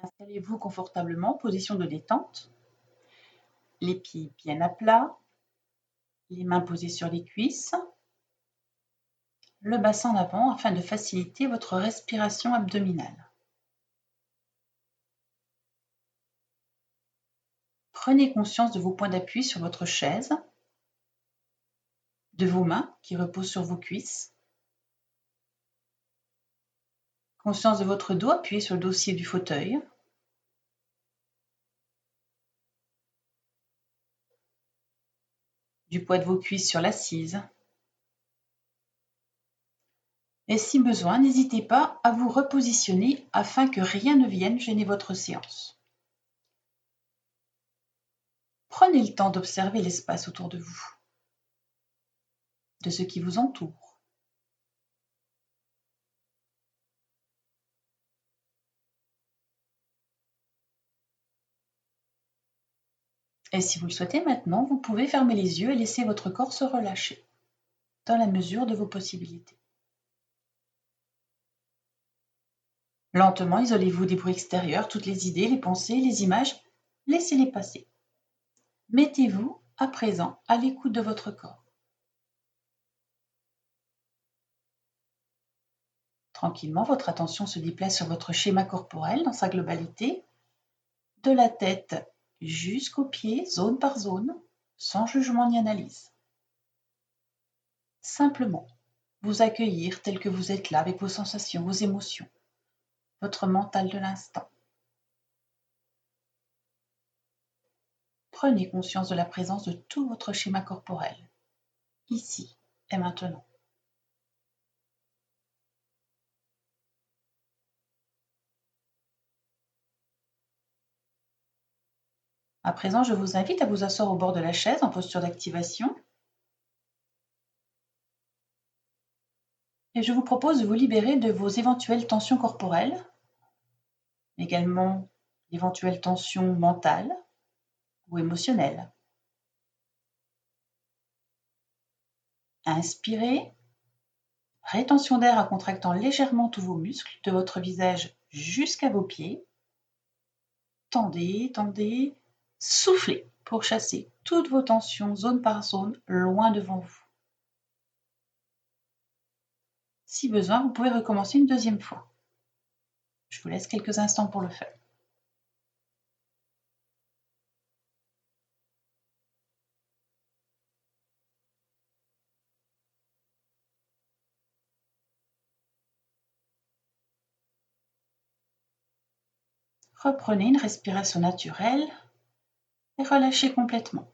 Installez-vous confortablement, position de détente. Les pieds bien à plat, les mains posées sur les cuisses, le bassin en avant afin de faciliter votre respiration abdominale. Prenez conscience de vos points d'appui sur votre chaise, de vos mains qui reposent sur vos cuisses. Conscience de votre dos appuyé sur le dossier du fauteuil. Du poids de vos cuisses sur l'assise. Et si besoin, n'hésitez pas à vous repositionner afin que rien ne vienne gêner votre séance. Prenez le temps d'observer l'espace autour de vous, de ce qui vous entoure. Et si vous le souhaitez maintenant, vous pouvez fermer les yeux et laisser votre corps se relâcher, dans la mesure de vos possibilités. Lentement, isolez-vous des bruits extérieurs, toutes les idées, les pensées, les images, laissez-les passer. Mettez-vous, à présent, à l'écoute de votre corps. Tranquillement, votre attention se déplace sur votre schéma corporel dans sa globalité, de la tête jusqu'aux pieds, zone par zone, sans jugement ni analyse. Simplement, vous accueillir tel que vous êtes là avec vos sensations, vos émotions, votre mental de l'instant. Prenez conscience de la présence de tout votre schéma corporel, ici et maintenant. À présent, je vous invite à vous asseoir au bord de la chaise en posture d'activation. Et je vous propose de vous libérer de vos éventuelles tensions corporelles, également d'éventuelles tensions mentales ou émotionnelles. Inspirez, rétention d'air en contractant légèrement tous vos muscles, de votre visage jusqu'à vos pieds. Tendez, tendez, soufflez pour chasser toutes vos tensions, zone par zone, loin devant vous. Si besoin, vous pouvez recommencer une deuxième fois. Je vous laisse quelques instants pour le faire. Reprenez une respiration naturelle et relâchez complètement.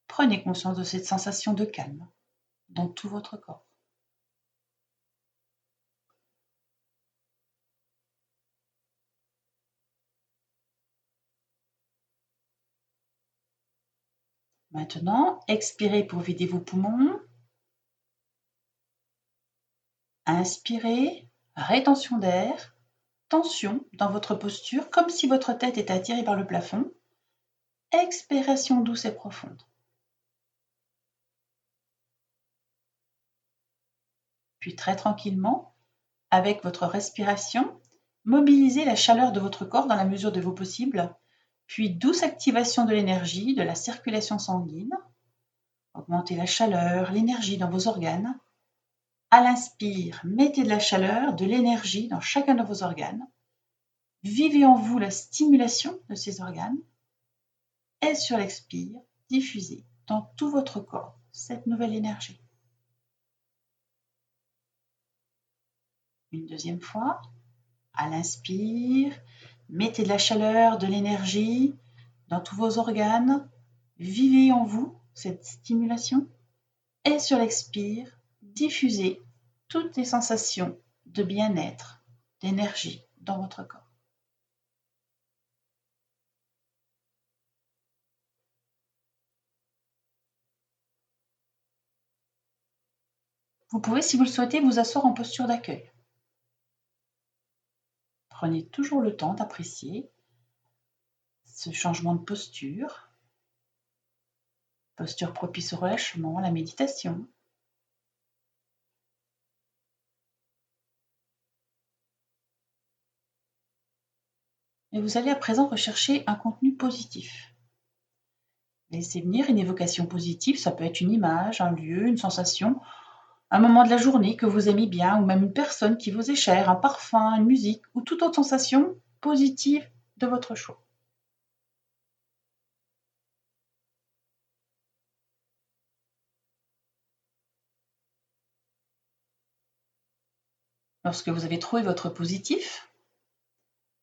Prenez conscience de cette sensation de calme dans tout votre corps. Maintenant, expirez pour vider vos poumons. Inspirez, rétention d'air, tension dans votre posture, comme si votre tête était attirée par le plafond. Expiration douce et profonde. Puis très tranquillement, avec votre respiration, mobilisez la chaleur de votre corps dans la mesure de vos possibles, puis douce activation de l'énergie, de la circulation sanguine. Augmentez la chaleur, l'énergie dans vos organes. À l'inspire, mettez de la chaleur, de l'énergie dans chacun de vos organes. Vivez en vous la stimulation de ces organes. Et sur l'expire, diffusez dans tout votre corps cette nouvelle énergie. Une deuxième fois, à l'inspire, mettez de la chaleur, de l'énergie dans tous vos organes. Vivez en vous cette stimulation. Et sur l'expire, diffusez toutes les sensations de bien-être, d'énergie dans votre corps. Vous pouvez, si vous le souhaitez, vous asseoir en posture d'accueil. Prenez toujours le temps d'apprécier ce changement de posture, posture propice au relâchement, la méditation. Et vous allez à présent rechercher un contenu positif. Laissez venir une évocation positive, ça peut être une image, un lieu, une sensation, un moment de la journée que vous aimez bien, ou même une personne qui vous est chère, un parfum, une musique, ou toute autre sensation positive de votre choix. Lorsque vous avez trouvé votre positif,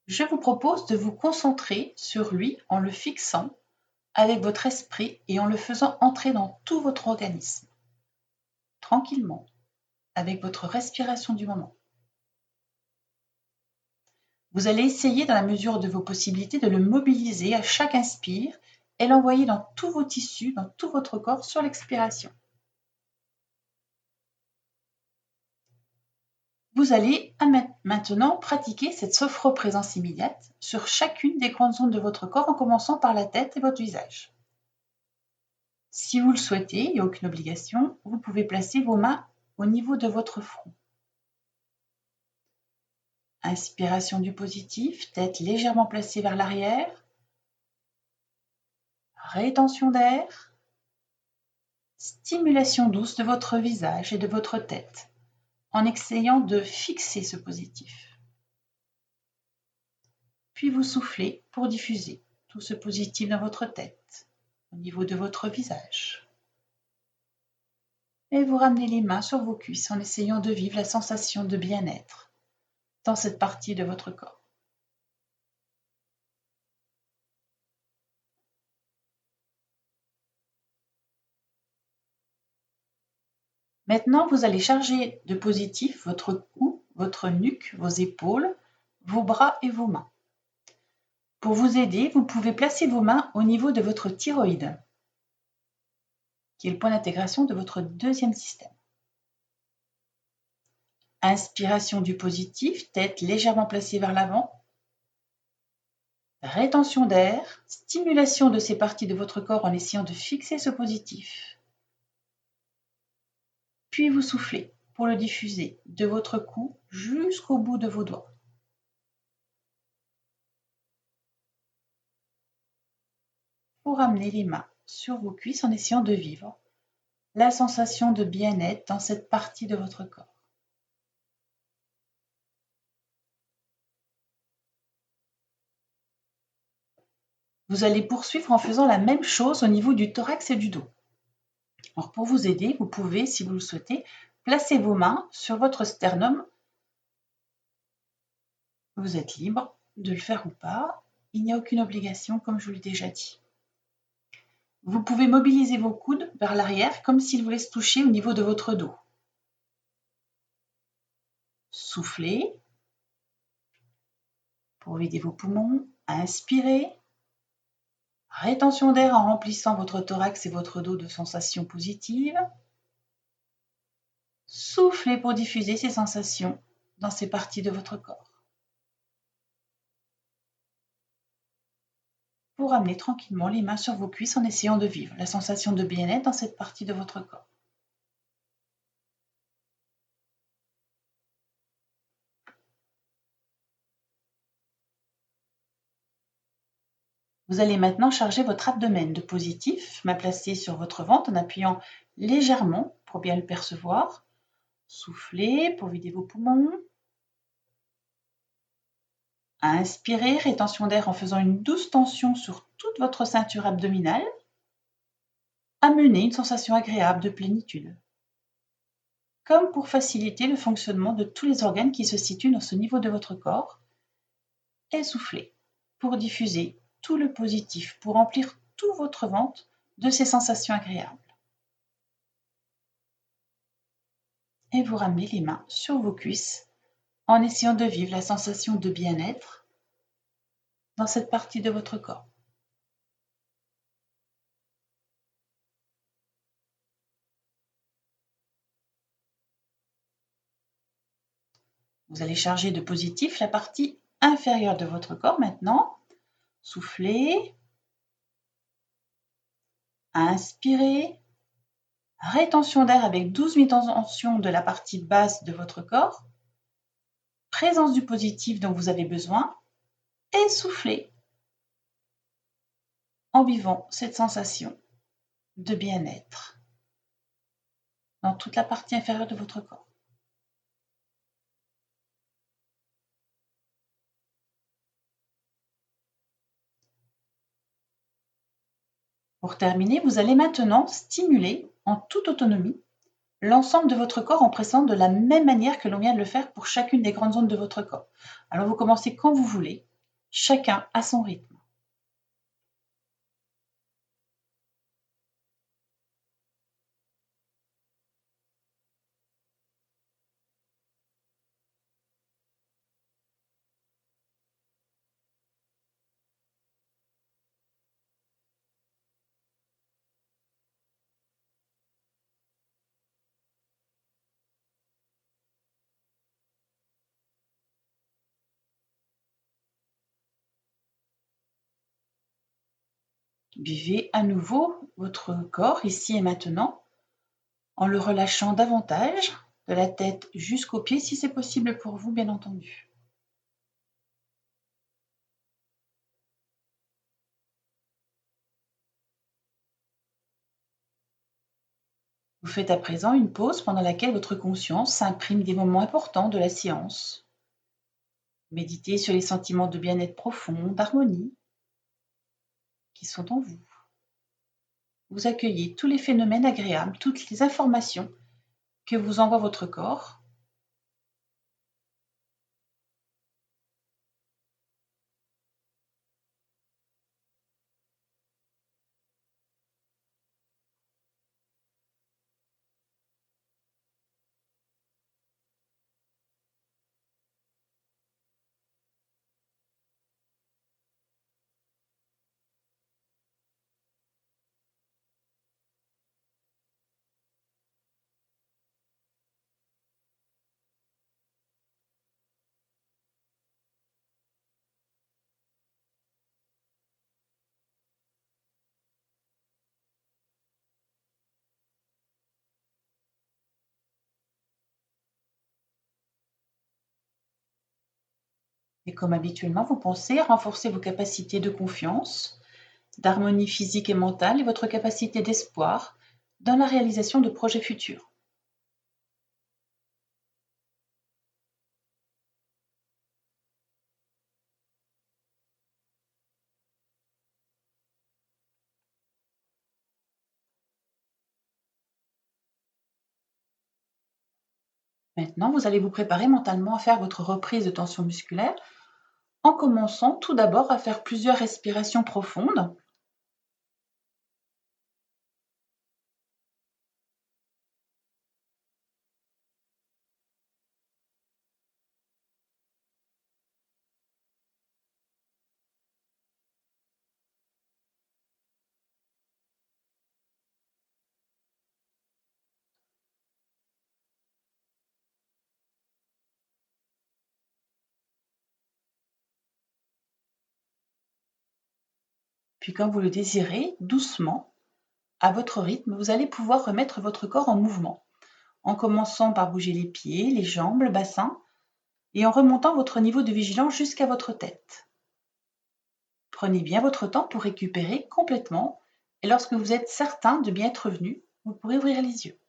je vous propose de vous concentrer sur lui en le fixant avec votre esprit et en le faisant entrer dans tout votre organisme, tranquillement, avec votre respiration du moment. Vous allez essayer, dans la mesure de vos possibilités, de le mobiliser à chaque inspire et l'envoyer dans tous vos tissus, dans tout votre corps sur l'expiration. Vous allez maintenant pratiquer cette sophroprésence immédiate sur chacune des grandes zones de votre corps en commençant par la tête et votre visage. Si vous le souhaitez, il n'y a aucune obligation, vous pouvez placer vos mains au niveau de votre front. Inspiration du positif, tête légèrement placée vers l'arrière. Rétention d'air. Stimulation douce de votre visage et de votre tête en essayant de fixer ce positif. Puis vous soufflez pour diffuser tout ce positif dans votre tête, au niveau de votre visage. Et vous ramenez les mains sur vos cuisses en essayant de vivre la sensation de bien-être dans cette partie de votre corps. Maintenant, vous allez charger de positif votre cou, votre nuque, vos épaules, vos bras et vos mains. Pour vous aider, vous pouvez placer vos mains au niveau de votre thyroïde, qui est le point d'intégration de votre deuxième système. Inspiration du positif, tête légèrement placée vers l'avant. Rétention d'air, stimulation de ces parties de votre corps en essayant de fixer ce positif. Puis vous soufflez pour le diffuser de votre cou jusqu'au bout de vos doigts. Vous ramenez les mains sur vos cuisses en essayant de vivre la sensation de bien-être dans cette partie de votre corps. Vous allez poursuivre en faisant la même chose au niveau du thorax et du dos. Alors pour vous aider, vous pouvez, si vous le souhaitez, placer vos mains sur votre sternum. Vous êtes libre de le faire ou pas. Il n'y a aucune obligation, comme je vous l'ai déjà dit. Vous pouvez mobiliser vos coudes vers l'arrière comme s'ils voulaient se toucher au niveau de votre dos. Soufflez pour vider vos poumons. Inspirez. Rétention d'air en remplissant votre thorax et votre dos de sensations positives. Soufflez pour diffuser ces sensations dans ces parties de votre corps. Vous ramenez tranquillement les mains sur vos cuisses en essayant de vivre la sensation de bien-être dans cette partie de votre corps. Vous allez maintenant charger votre abdomen de positif, main placée sur votre ventre en appuyant légèrement pour bien le percevoir. Soufflez pour vider vos poumons. Inspirez, rétention d'air en faisant une douce tension sur toute votre ceinture abdominale. Amenez une sensation agréable de plénitude, comme pour faciliter le fonctionnement de tous les organes qui se situent dans ce niveau de votre corps. Et soufflez pour diffuser tout le positif, pour remplir tout votre ventre de ces sensations agréables. Et vous ramenez les mains sur vos cuisses en essayant de vivre la sensation de bien-être dans cette partie de votre corps. Vous allez charger de positif la partie inférieure de votre corps maintenant. Soufflez. Inspirez. Rétention d'air avec douce tension de la partie basse de votre corps. Présence du positif dont vous avez besoin. et soufflez en vivant cette sensation de bien-être dans toute la partie inférieure de votre corps. Pour terminer, vous allez maintenant stimuler en toute autonomie l'ensemble de votre corps en pressant de la même manière que l'on vient de le faire pour chacune des grandes zones de votre corps. Alors vous commencez quand vous voulez, chacun à son rythme. Vivez à nouveau votre corps ici et maintenant en le relâchant davantage, de la tête jusqu'aux pieds si c'est possible pour vous, bien entendu. Vous faites à présent une pause pendant laquelle votre conscience imprime des moments importants de la séance. Méditez sur les sentiments de bien-être profond, d'harmonie qui sont en vous. Vous accueillez tous les phénomènes agréables, toutes les informations que vous envoie votre corps. Et comme habituellement, vous pensez à renforcer vos capacités de confiance, d'harmonie physique et mentale et votre capacité d'espoir dans la réalisation de projets futurs. Maintenant, vous allez vous préparer mentalement à faire votre reprise de tension musculaire en commençant tout d'abord à faire plusieurs respirations profondes. Puis quand vous le désirez, doucement, à votre rythme, vous allez pouvoir remettre votre corps en mouvement, en commençant par bouger les pieds, les jambes, le bassin, et en remontant votre niveau de vigilance jusqu'à votre tête. Prenez bien votre temps pour récupérer complètement, et lorsque vous êtes certain de bien être revenu, vous pourrez ouvrir les yeux.